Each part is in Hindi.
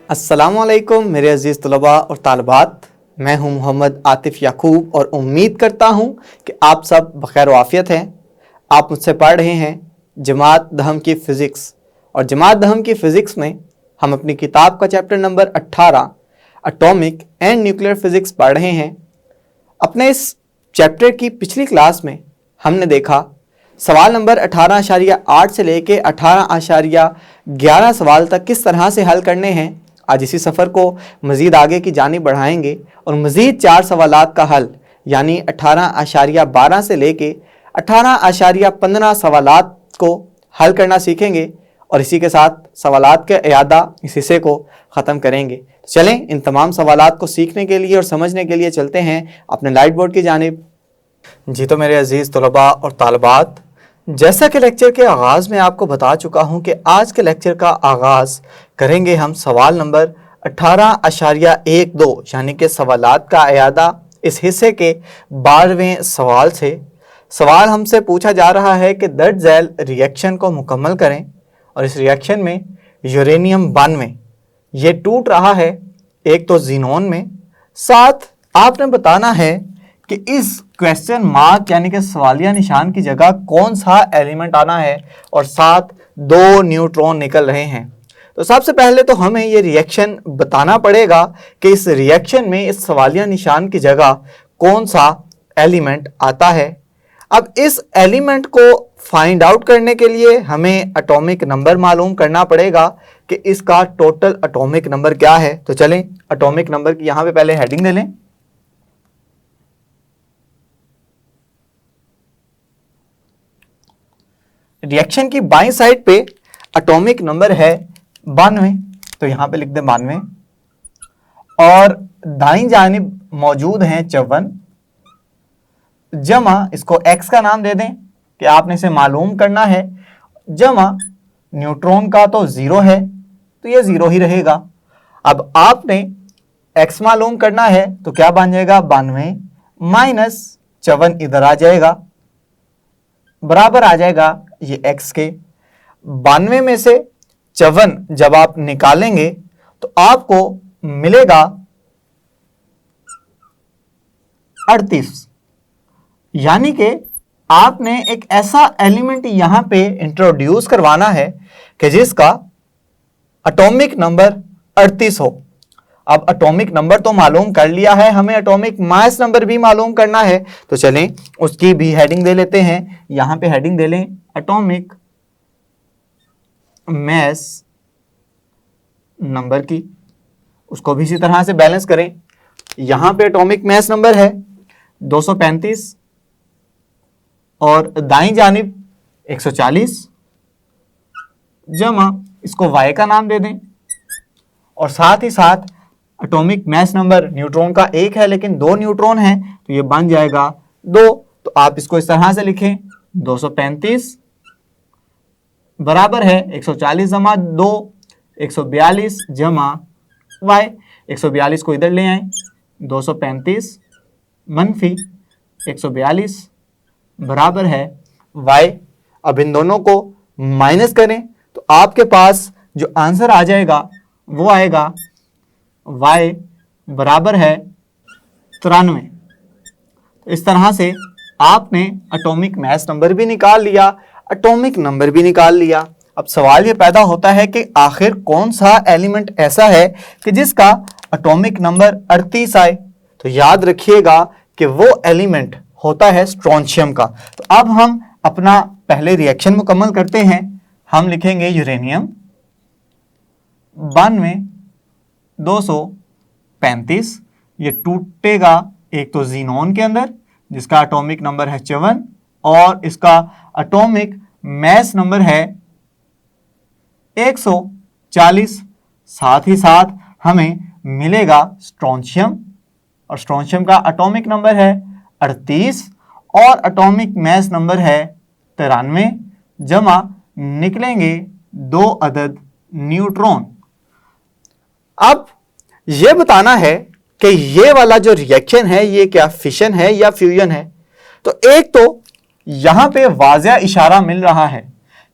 अस्सलामुअलैकुम मेरे अज़ीज़ तलबा और तालिबात। मैं हूं मोहम्मद आतिफ़ याकूब और उम्मीद करता हूं कि आप सब बखैर वाफ़ियत हैं। आप मुझसे पढ़ रहे हैं जमात दहम की फ़िज़िक्स, और जमात दहम की फ़िज़िक्स में हम अपनी किताब का chapter number 18 atomic and nuclear physics पढ़ रहे हैं। अपने इस चैप्टर की पिछली क्लास में हमने देखा सवाल नंबर 18.8 से लेके 18.11 सवाल तक किस तरह से हल करने हैं। आज इसी सफ़र को मज़ीद आगे की जानिब बढ़ाएंगे और मज़ीद 4 सवालात का हल यानी 18.12 से लेके 18.15 सवालात को हल करना सीखेंगे और इसी के साथ सवालात के इयादा इस हिस्से को ख़त्म करेंगे। चलें इन तमाम सवालात को सीखने के लिए और समझने के लिए चलते हैं अपने लाइट बोर्ड की जानिब। जी तो मेरे अज़ीज़ तलबा और तालिबात, जैसा कि लेक्चर के आगाज़ में आपको बता चुका हूं कि आज के लेक्चर का आगाज़ करेंगे हम सवाल नंबर 18.12 यानी कि सवालात का इयादा इस हिस्से के 12वें सवाल से। सवाल हमसे पूछा जा रहा है कि दर्ज झैल रिएक्शन को मुकम्मल करें और इस रिएक्शन में यूरेनियम 92 ये टूट रहा है एक तो ज़ीनोन में। साथ आपने बताना है कि इस क्वेश्चन मार्क यानी कि सवालिया निशान की जगह कौन सा एलिमेंट आना है और साथ 2 न्यूट्रॉन निकल रहे हैं। तो सबसे पहले तो हमें ये रिएक्शन बताना पड़ेगा कि इस रिएक्शन में इस सवालिया निशान की जगह कौन सा एलिमेंट आता है। अब इस एलिमेंट को फाइंड आउट करने के लिए हमें एटॉमिक नंबर मालूम करना पड़ेगा कि इसका टोटल एटॉमिक नंबर क्या है। तो चलें एटॉमिक नंबर की यहाँ पे पहले हेडिंग दे लें। रिएक्शन की बाईं साइड पे एटॉमिक नंबर है 92, तो यहां पे लिख दें 92, और दाईं जानिब मौजूद हैं 54 जमा, इसको x का नाम दे दें कि आपने इसे मालूम करना है, जमा न्यूट्रॉन का तो 0 है तो ये 0 ही रहेगा। अब आपने x मालूम करना है तो क्या बन जाएगा 92 माइनस 54 इधर आ जाएगा, बराबर आ जाएगा ये x के। 92 में से 54 जब आप निकालेंगे तो आपको मिलेगा 38, यानी कि आपने एक ऐसा एलिमेंट यहां पे इंट्रोड्यूस करवाना है कि जिसका एटॉमिक नंबर 38 हो। अब एटॉमिक नंबर तो मालूम कर लिया है, हमें एटॉमिक मास नंबर भी मालूम करना है। तो चलें उसकी भी हेडिंग दे लेते हैं। यहां पे हेडिंग दे लें एटॉमिक मास नंबर की, उसको भी इसी तरह से बैलेंस करें। यहां पे एटॉमिक मास नंबर है 235 और दाईं जानिब 140, जमा इसको y का नाम दे दें और साथ ही साथ एटॉमिक मास नंबर न्यूट्रॉन का 1 है लेकिन 2 न्यूट्रॉन हैं तो ये बन जाएगा 2। तो आप इसको इस तरह से लिखें 235 बराबर है 140 जमा 2 142 जमा y। 142 को इधर ले आए, 235 मनफी 142 बराबर है y। अब इन दोनों को माइनस करें तो आपके पास जो आंसर आ जाएगा वो आएगा y बराबर है 93। इस तरह से आपने एटॉमिक मास नंबर भी निकाल लिया, एटॉमिक नंबर भी निकाल लिया। अब सवाल ये पैदा होता है कि आखिर कौन सा एलिमेंट ऐसा है कि जिसका एटॉमिक नंबर 38 आए। तो याद रखिएगा कि वो एलिमेंट होता है स्ट्रोंशियम का। तो अब हम अपना पहले रिएक्शन मुकम्मल करते हैं। हम लिखेंगे यूरेनियम 92 235, ये टूटेगा एक तो ज़ीनोन के अंदर जिसका एटॉमिक नंबर है 54 और इसका एटॉमिक मास नंबर है 140। साथ ही साथ हमें मिलेगा स्ट्रोंशियम और स्ट्रोंशियम का एटॉमिक नंबर है 38 और एटॉमिक मास नंबर है 93, जमा निकलेंगे 2 अदद न्यूट्रॉन। अब ये बताना है कि ये वाला जो रिएक्शन है ये क्या फिशन है या फ्यूजन है। तो एक तो यहां पे वाज़िया इशारा मिल रहा है,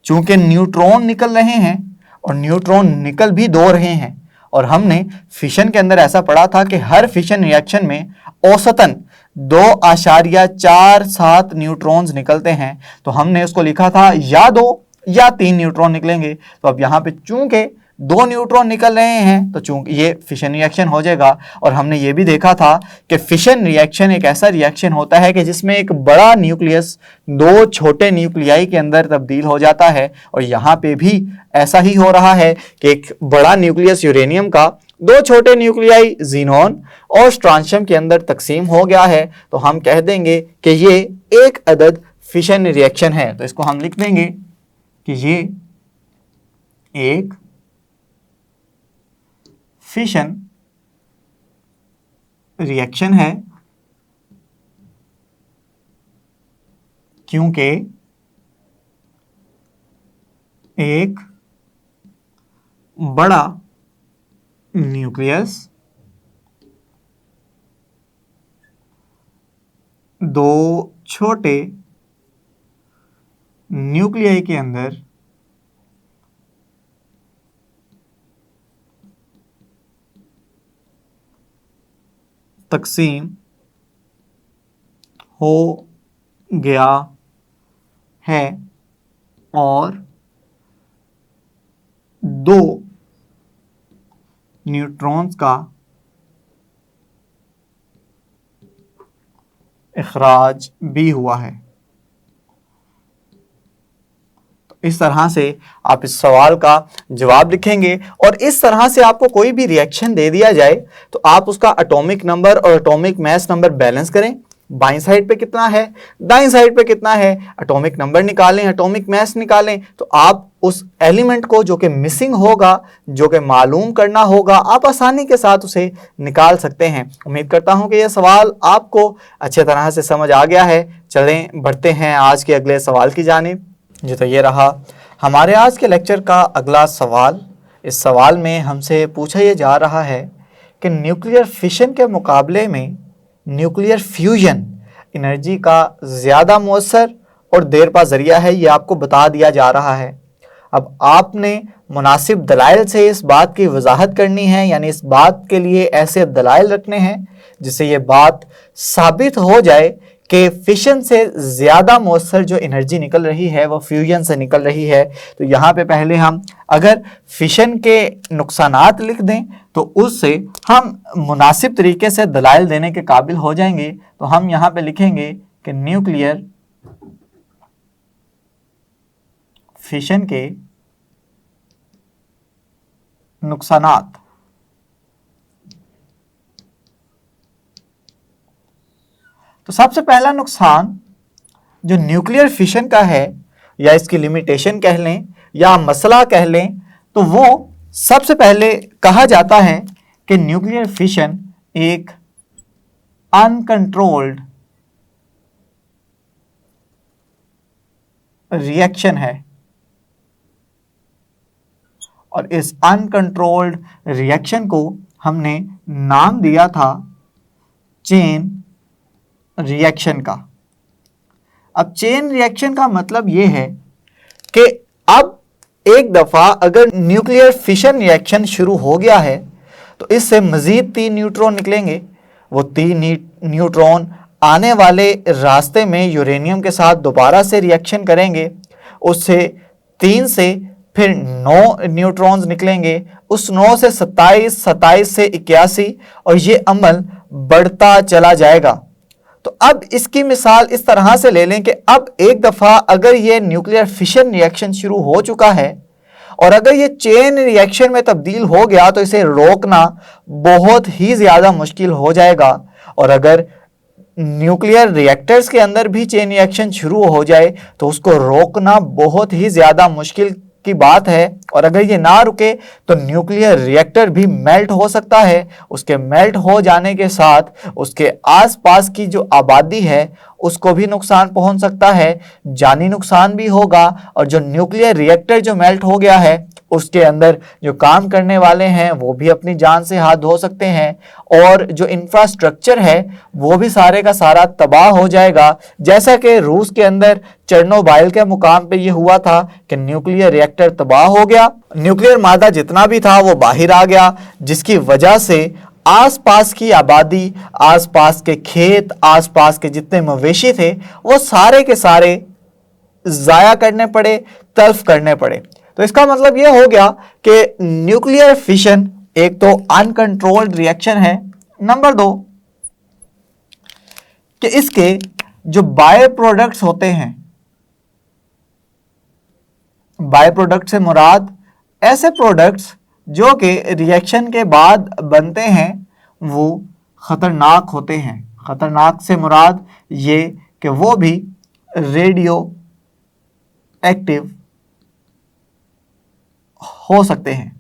चूंकि न्यूट्रॉन निकल रहे हैं और न्यूट्रॉन निकल भी 2 रहे हैं और हमने फिशन के अंदर ऐसा पढ़ा था कि हर फिशन रिएक्शन में औसतन 2.47 न्यूट्रॉन्स निकलते हैं। तो हमने उसको लिखा था या 2 या 3 न्यूट्रॉन निकलेंगे। तो अब यहाँ पे चूंकि 2 न्यूट्रॉन निकल रहे हैं तो चूंकि ये फिशन रिएक्शन हो जाएगा। और हमने ये भी देखा था कि फिशन रिएक्शन एक ऐसा रिएक्शन होता है कि जिसमें एक बड़ा न्यूक्लियस 2 छोटे न्यूक्लियाई के अंदर तब्दील हो जाता है। और यहाँ पे भी ऐसा ही हो रहा है कि एक बड़ा न्यूक्लियस यूरेनियम का 2 छोटे न्यूक्लियाई ज़ीनॉन और स्ट्रांशियम के अंदर तकसीम हो गया है। तो हम कह देंगे कि ये एक अदद फिशन रिएक्शन है। तो इसको हम लिख देंगे कि ये एक फिशन रिएक्शन है, क्योंकि एक बड़ा न्यूक्लियस 2 छोटे न्यूक्लियाई के अंदर तकसीम हो गया है और 2 न्यूट्रॉन्स का इखराज भी हुआ है। तो इस तरह से आप इस सवाल का जवाब लिखेंगे। और इस तरह से आपको कोई भी रिएक्शन दे दिया जाए तो आप उसका एटॉमिक नंबर और एटॉमिक मास नंबर बैलेंस करें। बाईं साइड पे कितना है, दाईं साइड पे कितना है, एटॉमिक नंबर निकालें, एटॉमिक मास निकालें। तो आप उस एलिमेंट को जो कि मिसिंग होगा, जो कि मालूम करना होगा, आप आसानी के साथ उसे निकाल सकते हैं। उम्मीद करता हूं कि यह सवाल आपको अच्छे तरह से समझ आ गया है। चलें बढ़ते हैं आज के अगले सवाल की जानिब। जी तो ये रहा हमारे आज के लेक्चर का अगला सवाल। इस सवाल में हमसे पूछा यह जा रहा है कि न्यूक्लियर फिशन के मुकाबले में न्यूक्लियर फ्यूजन एनर्जी का ज़्यादा मौसर और देर पा ज़रिया है, ये आपको बता दिया जा रहा है। अब आपने मुनासिब दलाइल से इस बात की वजाहत करनी है, यानी इस बात के लिए ऐसे दलाइल रखने हैं जिससे ये बात साबित हो जाए कि फिशन से ज़्यादा मौसर जो एनर्जी निकल रही है वो फ्यूजन से निकल रही है। तो यहाँ पे पहले हम अगर फिशन के नुकसानात लिख दें तो उससे हम मुनासिब तरीके से दलाइल देने के काबिल हो जाएंगे। तो हम यहाँ पे लिखेंगे कि न्यूक्लियर फिशन के नुकसानात। तो सबसे पहला नुकसान जो न्यूक्लियर फिशन का है, या इसकी लिमिटेशन कह लें या मसला कह लें, तो वो सबसे पहले कहा जाता है कि न्यूक्लियर फिशन एक अनकंट्रोल्ड रिएक्शन है। और इस अनकंट्रोल्ड रिएक्शन को हमने नाम दिया था चेन रिएक्शन का। अब चेन रिएक्शन का मतलब ये है कि अब एक दफ़ा अगर न्यूक्लियर फिशन रिएक्शन शुरू हो गया है तो इससे मज़ीद 3 न्यूट्रॉन निकलेंगे। वो 3 न्यूट्रॉन आने वाले रास्ते में यूरेनियम के साथ दोबारा से रिएक्शन करेंगे, उससे 3 से फिर 9 न्यूट्रॉन्स निकलेंगे, उस 9 से 27, 27 से 81, और ये अमल बढ़ता चला जाएगा। तो अब इसकी मिसाल इस तरह से ले लें कि अब एक दफ़ा अगर ये न्यूक्लियर फिशन रिएक्शन शुरू हो चुका है और अगर ये चेन रिएक्शन में तब्दील हो गया तो इसे रोकना बहुत ही ज़्यादा मुश्किल हो जाएगा। और अगर न्यूक्लियर रिएक्टर्स के अंदर भी चेन रिएक्शन शुरू हो जाए तो उसको रोकना बहुत ही ज़्यादा मुश्किल की बात है। और अगर ये ना रुके तो न्यूक्लियर रिएक्टर भी मेल्ट हो सकता है। उसके मेल्ट हो जाने के साथ उसके आसपास की जो आबादी है उसको भी नुकसान पहुंच सकता है, जानी नुकसान भी होगा। और जो न्यूक्लियर रिएक्टर जो मेल्ट हो गया है उसके अंदर जो काम करने वाले हैं वो भी अपनी जान से हाथ धो सकते हैं, और जो इंफ्रास्ट्रक्चर है वो भी सारे का सारा तबाह हो जाएगा। जैसा कि रूस के अंदर चेर्नोबिल के मुकाम पे ये हुआ था कि न्यूक्लियर रिएक्टर तबाह हो गया गया, न्यूक्लियर मादा जितना भी था वो बाहर आ गया, जिसकी वजह से आसपास की आबादी, आसपास के खेत, आसपास के जितने मवेशी थे वो सारे के सारे जाया करने पड़े, तल्फ करने पड़े। तो इसका मतलब यह हो गया कि न्यूक्लियर फिशन एक तो अनकंट्रोल्ड रिएक्शन है, नंबर 2 कि इसके जो बाय प्रोडक्ट्स होते हैं, बाय प्रोडक्ट से मुराद ऐसे प्रोडक्ट्स जो कि रिएक्शन के बाद बनते हैं वो खतरनाक होते हैं। खतरनाक से मुराद ये कि वो भी रेडियो एक्टिव हो सकते हैं।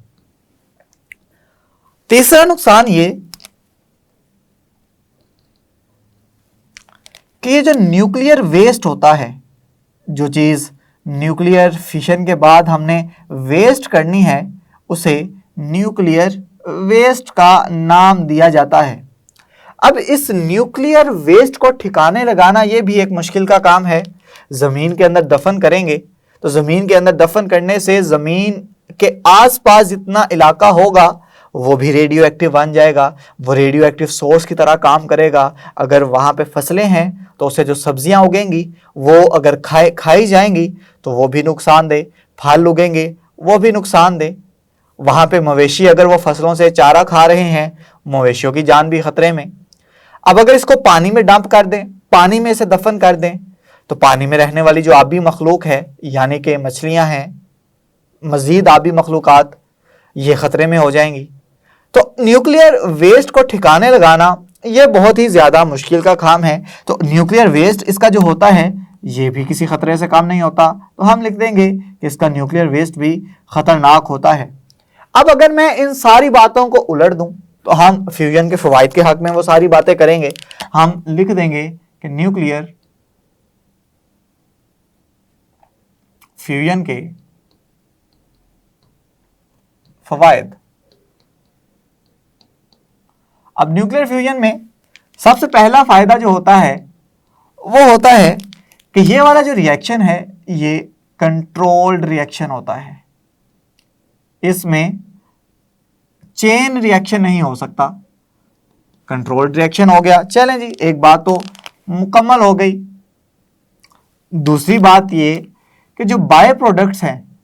तीसरा नुकसान ये कि ये जो न्यूक्लियर वेस्ट होता है, जो चीज न्यूक्लियर फिशन के बाद हमने वेस्ट करनी है, उसे न्यूक्लियर वेस्ट का नाम दिया जाता है। अब इस न्यूक्लियर वेस्ट को ठिकाने लगाना ये भी एक मुश्किल का काम है। जमीन के अंदर दफन करेंगे तो जमीन के अंदर दफन करने से जमीन के आसपास जितना इलाका होगा वो भी रेडियो एक्टिव बन जाएगा, वो रेडियो एक्टिव सोर्स की तरह काम करेगा। अगर वहाँ पे फसलें हैं तो उससे जो सब्जियाँ उगेंगी वो अगर खाई जाएंगी तो वो भी नुकसानदेह, फल उगेंगे वो भी नुकसानदेह। वहाँ पे मवेशी अगर वो फसलों से चारा खा रहे हैं, मवेशियों की जान भी खतरे में। अब अगर इसको पानी में डंप कर दें, पानी में इसे दफन कर दें, तो पानी में रहने वाली जो आबी मखलूक है यानी कि मछलियाँ हैं, मजीद आबी मखलूकात, ये खतरे में हो जाएंगी। तो न्यूक्लियर वेस्ट को ठिकाने लगाना ये बहुत ही ज़्यादा मुश्किल का काम है। तो न्यूक्लियर वेस्ट इसका जो होता है ये भी किसी खतरे से काम नहीं होता, तो हम लिख देंगे कि इसका न्यूक्लियर वेस्ट भी खतरनाक होता है। अब अगर मैं इन सारी बातों को उलट दूं तो हम फ्यूजन के फ़वाइद के हक में वो सारी बातें करेंगे। हम लिख देंगे कि न्यूक्लियर फ्यूजन के फ़वाइद। अब न्यूक्लियर फ्यूजन में सबसे पहला फायदा जो होता है वो होता है कि ये वाला जो रिएक्शन है ये कंट्रोल्ड रिएक्शन होता है। इसमें चेन रिएक्शन नहीं हो सकता, कंट्रोल्ड रिएक्शन हो गया। चलें जी, एक बात तो मुकम्मल हो गई। दूसरी बात ये कि जो बाय प्रोडक्ट्स हैं,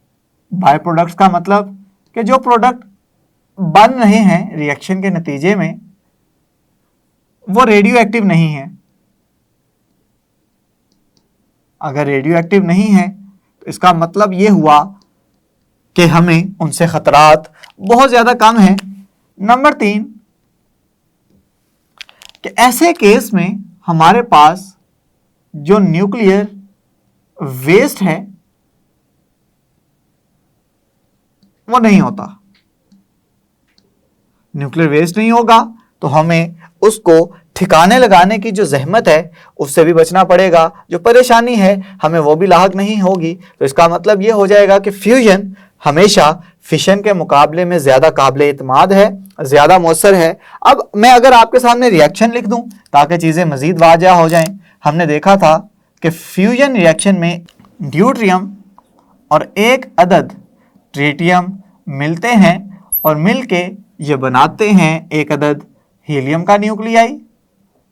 बाय प्रोडक्ट्स का मतलब कि जो प्रोडक्ट बन रहे हैं रिएक्शन के नतीजे में वो रेडियो एक्टिव नहीं है। अगर रेडियो एक्टिव नहीं है तो इसका मतलब ये हुआ कि हमें उनसे खतरात बहुत ज़्यादा कम है। नंबर 3 कि ऐसे केस में हमारे पास जो न्यूक्लियर वेस्ट है वो नहीं होता। न्यूक्लियर वेस्ट नहीं होगा तो हमें उसको ठिकाने लगाने की जो जहमत है उससे भी बचना पड़ेगा, जो परेशानी है हमें वो भी लाहक नहीं होगी। तो इसका मतलब ये हो जाएगा कि फ्यूजन हमेशा फिशन के मुकाबले में ज़्यादा काबिल एतमाद है, ज़्यादा मौसर है। अब मैं अगर आपके सामने रिएक्शन लिख दूं ताकि चीज़ें मज़ीद वाज़ेह हो जाएं, हमने देखा था कि फ्यूजन रिएक्शन में ड्यूट्रियम और एक अदद ट्रिटियम मिलते हैं और मिलके ये बनाते हैं एक अदद हीलियम का न्यूक्लियाई,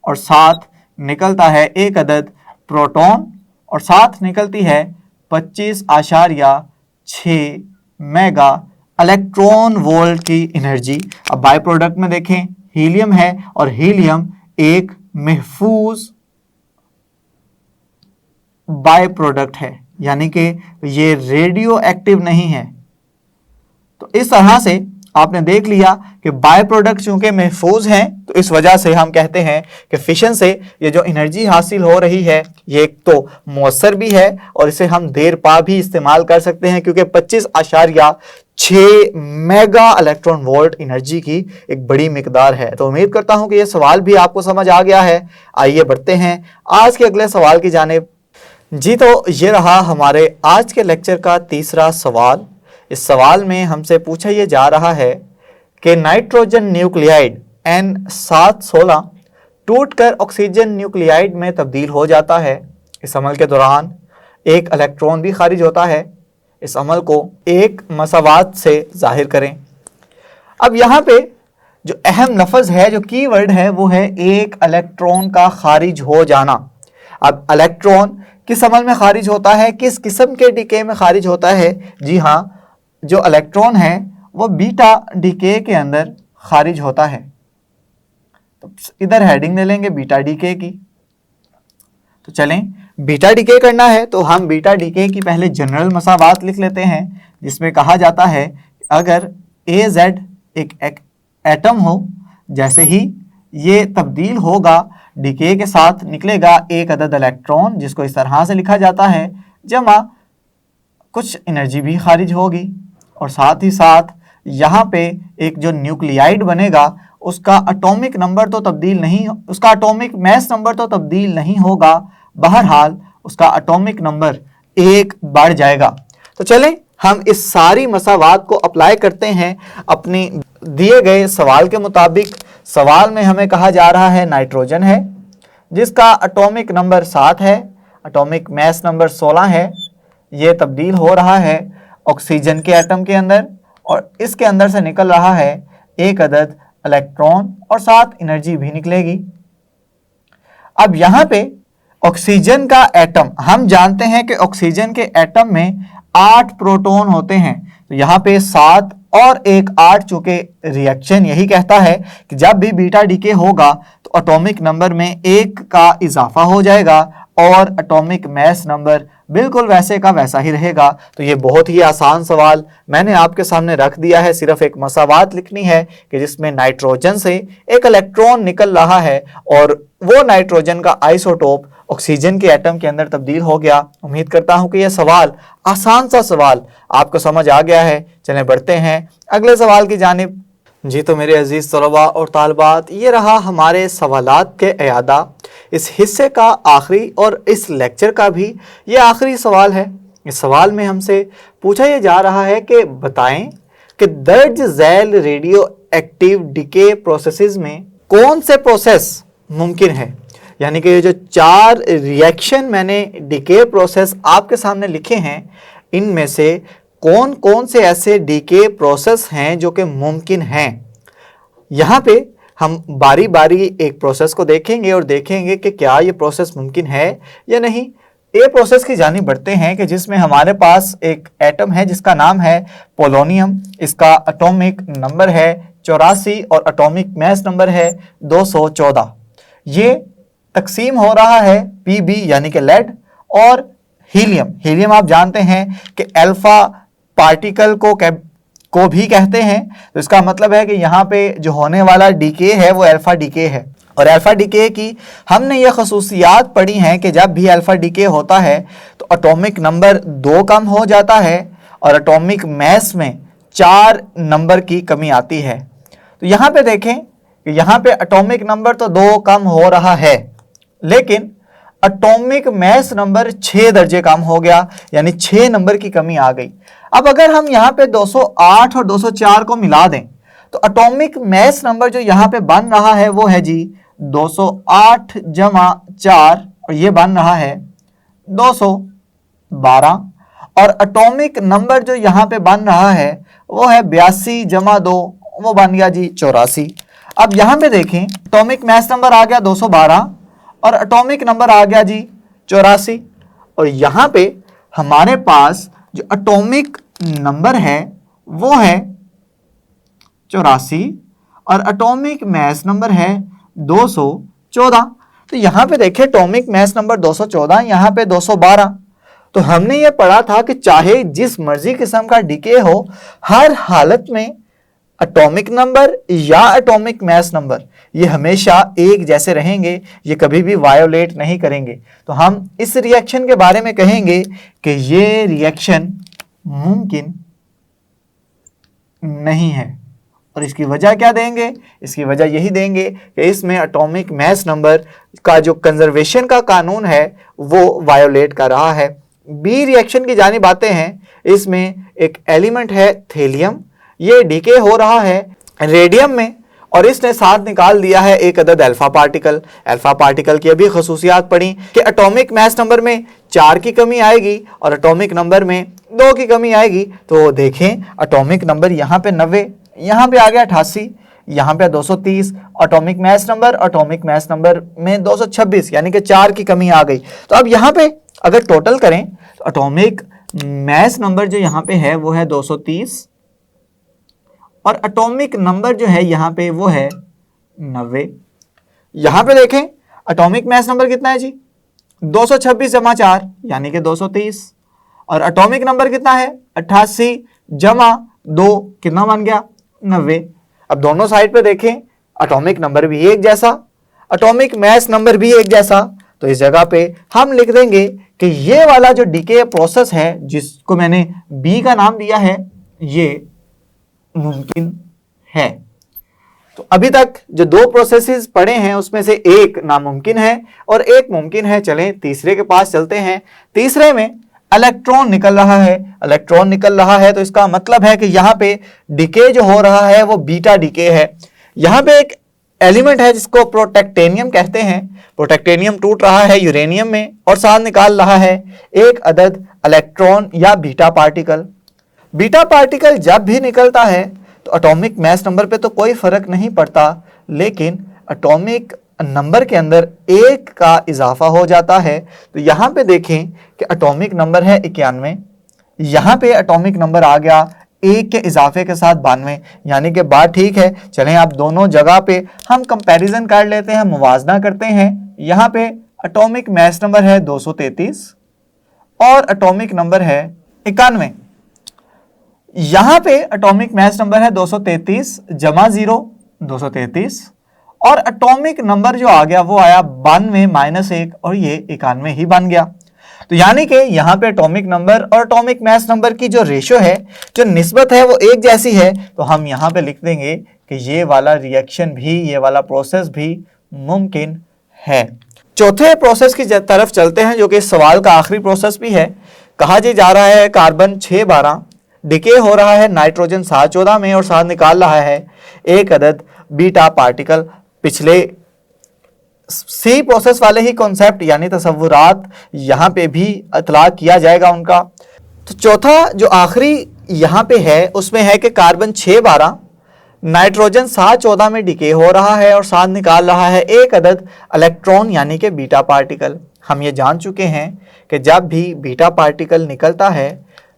और साथ निकलता है एक अदद प्रोटॉन, और साथ निकलती है 25.6 मेगा इलेक्ट्रॉन वोल्ट की एनर्जी। अब बाय प्रोडक्ट में देखें हीलियम है और हीलियम एक महफूज बाय प्रोडक्ट है, यानी कि ये रेडियो एक्टिव नहीं है। तो इस तरह से आपने देख लिया कि बाय प्रोडक्ट चूंकि महफूज हैं तो इस वजह से हम कहते हैं कि फिशन से ये जो एनर्जी हासिल हो रही है ये एक तो मौसर भी है और इसे हम देर पा भी इस्तेमाल कर सकते हैं, क्योंकि 25.6 मेगा इलेक्ट्रॉन वोल्ट एनर्जी की एक बड़ी मिकदार है। तो उम्मीद करता हूं कि ये सवाल भी आपको समझ आ गया है। आइए बढ़ते हैं आज के अगले सवाल की जानिब। जी, तो ये रहा हमारे आज के लेक्चर का तीसरा सवाल। इस सवाल में हमसे पूछा यह जा रहा है कि नाइट्रोजन न्यूक्लियाइड N716 टूटकर ऑक्सीजन न्यूक्लियाइड में तब्दील हो जाता है। इस अमल के दौरान एक इलेक्ट्रॉन भी खारिज होता है। इस अमल को एक मसावात से जाहिर करें। अब यहाँ पे जो अहम लफ्ज़ है, जो कीवर्ड है, वो है एक इलेक्ट्रॉन का खारिज हो जाना। अब इलेक्ट्रॉन किस अमल में खारिज होता है, किस किस्म के डीके में खारिज होता है? जी हाँ, जो इलेक्ट्रॉन है वो बीटा डीके के अंदर खारिज होता है। तो इधर हेडिंग ले लेंगे बीटा डीके की। तो चलें, बीटा डीके करना है तो हम बीटा डीके की पहले जनरल मसावात लिख लेते हैं, जिसमें कहा जाता है अगर AZ एक एटम हो, जैसे ही ये तब्दील होगा डीके के साथ निकलेगा एक अदद इलेक्ट्रॉन, जिसको इस तरह से लिखा जाता है, जमा कुछ एनर्जी भी खारिज होगी और साथ ही साथ यहाँ पे एक जो न्यूक्लियाइड बनेगा उसका एटॉमिक नंबर तो तब्दील नहीं, उसका एटॉमिक मास नंबर तो तब्दील नहीं होगा, बहरहाल उसका एटॉमिक नंबर 1 बढ़ जाएगा। तो चलें हम इस सारी मसावात को अप्लाई करते हैं अपने दिए गए सवाल के मुताबिक। सवाल में हमें कहा जा रहा है नाइट्रोजन है जिसका एटॉमिक नंबर 7 है, एटॉमिक मास नंबर 16 है, ये तब्दील हो रहा है ऑक्सीजन के एटम के अंदर और इसके अंदर से निकल रहा है एक अदद इलेक्ट्रॉन और साथ एनर्जी भी निकलेगी। अब यहाँ पे ऑक्सीजन का एटम, हम जानते हैं कि ऑक्सीजन के एटम में 8 प्रोटॉन होते हैं, तो यहाँ पे 7 और 1 8, चूंकि रिएक्शन यही कहता है कि जब भी बीटा डीके होगा तो एटॉमिक नंबर में 1 का इजाफा हो जाएगा और एटॉमिक मास नंबर बिल्कुल वैसे का वैसा ही रहेगा। तो ये बहुत ही आसान सवाल मैंने आपके सामने रख दिया है। सिर्फ एक मसावात लिखनी है कि जिसमें नाइट्रोजन से एक इलेक्ट्रॉन निकल रहा है और वो नाइट्रोजन का आइसोटोप ऑक्सीजन के एटम के अंदर तब्दील हो गया। उम्मीद करता हूं कि यह सवाल, आसान सा सवाल, आपको समझ आ गया है। चलें बढ़ते हैं अगले सवाल की जानिब। जी तो मेरे अजीज़ तलबा और तालबात, ये रहा हमारे सवालात के अयादा। इस हिस्से का आखिरी और इस लेक्चर का भी ये आखिरी सवाल है। इस सवाल में हमसे पूछा ये जा रहा है कि बताएं कि दर्ज Zail radio active DK processes में कौन से प्रोसेस मुमकिन है। यानी कि ये जो 4 रिएक्शन मैंने डीके प्रोसेस आपके सामने लिखे हैं, इनमें से कौन कौन से ऐसे डीके प्रोसेस हैं जो कि मुमकिन हैं। यहाँ पे हम बारी बारी एक प्रोसेस को देखेंगे और देखेंगे कि क्या ये प्रोसेस मुमकिन है या नहीं। ए प्रोसेस की जानिब बढ़ते हैं कि जिसमें हमारे पास एक एटम है जिसका नाम है पोलोनियम। इसका एटॉमिक नंबर है 84 और एटॉमिक मास नंबर है 214। ये तकसीम हो रहा है Pb यानी कि लेड और हीलियम। हीलियम आप जानते हैं कि अल्फा पार्टिकल को भी कहते हैं, तो इसका मतलब है कि यहाँ पे जो होने वाला डीके है वो अल्फा डीके है। और अल्फा डीके की हमने ये खसूसियात पढ़ी हैं कि जब भी अल्फा डीके होता है तो एटॉमिक नंबर 2 कम हो जाता है और एटॉमिक मास में 4 नंबर की कमी आती है। तो यहाँ पे देखें कि यहाँ पे एटॉमिक नंबर तो 2 कम हो रहा है, लेकिन एटॉमिक मास नंबर 6 दर्जे कम हो गया, यानी 6 नंबर की कमी आ गई। अब अगर हम यहाँ पे 208 और 204 को मिला दें तो एटॉमिक मास नंबर जो यहाँ पे बन रहा है वो है जी 208 जमा 4 और ये बन रहा है 212। और एटॉमिक नंबर जो यहाँ पे बन रहा है वो है 82 जमा 2, वो बन गया जी 84। अब यहाँ पे देखें एटॉमिक मास नंबर आ गया 212 और एटॉमिक नंबर आ गया जी 84। और यहाँ पे हमारे पास जो एटॉमिक नंबर है वो है 84 और एटॉमिक मास नंबर है 214। तो यहाँ पे देखें एटॉमिक मास नंबर 214, यहाँ पे 212। तो हमने ये पढ़ा था कि चाहे जिस मर्जी किस्म का डीके हो, हर हालत में एटॉमिक नंबर या एटॉमिक मास नंबर ये हमेशा एक जैसे रहेंगे, ये कभी भी वायोलेट नहीं करेंगे। तो हम इस रिएक्शन के बारे में कहेंगे कि ये रिएक्शन मुमकिन नहीं है। और इसकी वजह क्या देंगे? इसकी वजह यही देंगे कि इसमें एटॉमिक मास नंबर का जो कंजर्वेशन का कानून है वो वायोलेट कर रहा है। बी रिएक्शन की जानिब आते हैं। इसमें एक एलिमेंट है थेलियम, ये डीके हो रहा है रेडियम में और इसने साथ निकाल दिया है एक अदद अल्फा पार्टिकल। अल्फा पार्टिकल की अभी खसूसियात पढ़ी कि एटॉमिक मास नंबर में 4 की कमी आएगी और एटॉमिक नंबर में 2 की कमी आएगी। तो देखें एटॉमिक नंबर यहाँ पे 90, यहाँ पे आ गया 88, यहाँ पे 230, एटॉमिक मास नंबर में 226, यानी कि 4 की कमी आ गई। तो अब यहाँ पे अगर टोटल करें तो एटॉमिक मास नंबर जो यहाँ पे है वो है 230 और एटॉमिक नंबर जो है यहाँ पे वो है 90। यहाँ पे देखें एटॉमिक मास नंबर कितना है जी, 226 जमा 4 यानी कि 230, और एटॉमिक नंबर कितना है 88 जमा 2 कितना बन गया 90। अब दोनों साइड पे देखें एटॉमिक नंबर भी एक जैसा, एटॉमिक मास नंबर भी एक जैसा, तो इस जगह पे हम लिख देंगे कि ये वाला जो डीके प्रोसेस है जिसको मैंने बी का नाम दिया है ये मुमकिन है। तो अभी तक जो 2 प्रोसेसेस पढ़े हैं उसमें से एक नामुमकिन है और एक मुमकिन है। चलें तीसरे के पास चलते हैं। तीसरे में इलेक्ट्रॉन निकल रहा है, तो इसका मतलब है कि यहाँ पे डिके जो हो रहा है वो बीटा डिके है। यहाँ पे एक एलिमेंट है जिसको प्रोटेक्टेनियम कहते हैं, प्रोटेक्टेनियम टूट रहा है यूरेनियम में और साथ निकाल रहा है एक अदद इलेक्ट्रॉन या बीटा पार्टिकल। बीटा पार्टिकल जब भी निकलता है तो एटॉमिक मास नंबर पे तो कोई फर्क नहीं पड़ता, लेकिन एटॉमिक नंबर के अंदर 1 का इजाफा हो जाता है। तो यहाँ पे देखें कि एटॉमिक नंबर है 91, यहाँ पे एटॉमिक नंबर आ गया 1 के इजाफे के साथ 92, यानी कि बात ठीक है। चलें आप दोनों जगह पे हम कंपैरिजन कर लेते हैं, मुवाजना करते हैं। यहाँ पे एटॉमिक मास नंबर है 233 और एटॉमिक नंबर है 91। यहाँ पे एटॉमिक मास नंबर है 233 जमा 0 233 और एटॉमिक नंबर जो आ गया वो आया 92 माइनस 1 और ये 91 ही बन गया। तो यानी कि यहाँ पे एटॉमिक नंबर और एटॉमिक मास नंबर की जो रेशो है, जो निस्बत है वो एक जैसी है। तो हम यहाँ पे लिख देंगे कि ये वाला रिएक्शन भी, ये वाला प्रोसेस भी मुमकिन है। चौथे प्रोसेस की तरफ चलते हैं जो कि इस सवाल का आखिरी प्रोसेस भी है। कहा जा रहा है कार्बन 612 डिके हो रहा है नाइट्रोजन 714 में और साथ निकाल रहा है एक अदद बीटा पार्टिकल। पिछले सी प्रोसेस वाले ही कॉन्सेप्ट यानी तसव्वुरात यहाँ पे भी इतलाक किया जाएगा उनका। तो चौथा जो आखिरी यहाँ पे है उसमें है कि कार्बन 612 नाइट्रोजन 714 में डिके हो रहा है और साथ निकाल रहा है एक अदद इलेक्ट्रॉन यानी कि बीटा पार्टिकल। हम ये जान चुके हैं कि जब भी बीटा पार्टिकल निकलता है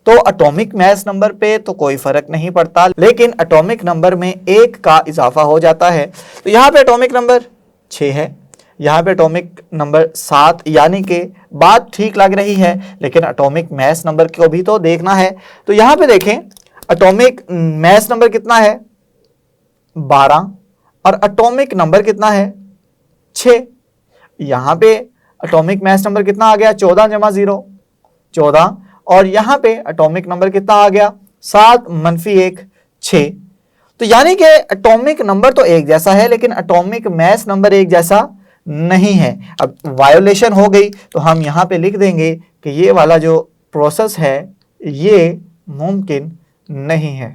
तो एटॉमिक मास नंबर पे तो कोई फर्क नहीं पड़ता, लेकिन एटॉमिक नंबर में 1 का इजाफा हो जाता है। तो यहाँ पे एटॉमिक नंबर 6 है, यहाँ पे एटॉमिक नंबर 7, यानी कि बात ठीक लग रही है, लेकिन एटॉमिक मास नंबर को भी तो देखना है। तो यहाँ पे देखें एटॉमिक मास नंबर कितना है 12 और एटॉमिक नंबर कितना है 6। यहाँ पे एटॉमिक मास नंबर कितना आ गया 14 जमा 0 14 और यहाँ पे एटॉमिक नंबर कितना आ गया 7 - 1 6। तो यानी कि एटॉमिक नंबर तो एक जैसा है लेकिन एटॉमिक मास नंबर एक जैसा नहीं है। अब वायोलेशन हो गई तो हम यहाँ पे लिख देंगे कि ये वाला जो प्रोसेस है ये मुमकिन नहीं है।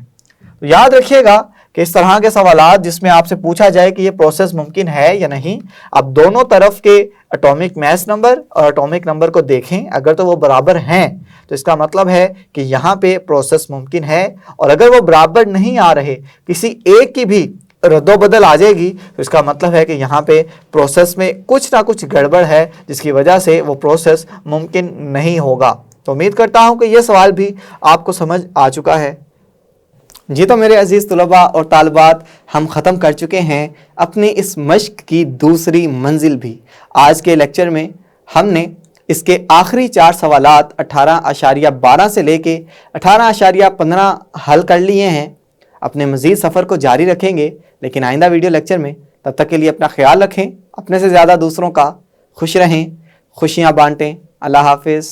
तो याद रखिएगा कि इस तरह के सवालात जिसमें आपसे पूछा जाए कि ये प्रोसेस मुमकिन है या नहीं, आप दोनों तरफ के एटॉमिक मास नंबर और एटॉमिक नंबर को देखें। अगर तो वो बराबर हैं तो इसका मतलब है कि यहाँ पे प्रोसेस मुमकिन है, और अगर वो बराबर नहीं आ रहे, किसी एक की भी रद्दोबदल आ जाएगी, तो इसका मतलब है कि यहाँ पे प्रोसेस में कुछ ना कुछ गड़बड़ है जिसकी वजह से वो प्रोसेस मुमकिन नहीं होगा। तो उम्मीद करता हूँ कि ये सवाल भी आपको समझ आ चुका है। जी तो मेरे अजीज़ तलबा और तालिबात, हम ख़त्म कर चुके हैं अपनी इस मश्क की दूसरी मंजिल भी। आज के लेक्चर में हमने इसके आखिरी 4 सवालात 18.12 से लेके 18.15 हल कर लिए हैं। अपने मज़ीद सफ़र को जारी रखेंगे लेकिन आइंदा वीडियो लेक्चर में। तब तक के लिए अपना ख्याल रखें, अपने से ज़्यादा दूसरों का, खुश रहें, खुशियाँ बांटें। अल्लाह हाफिज़।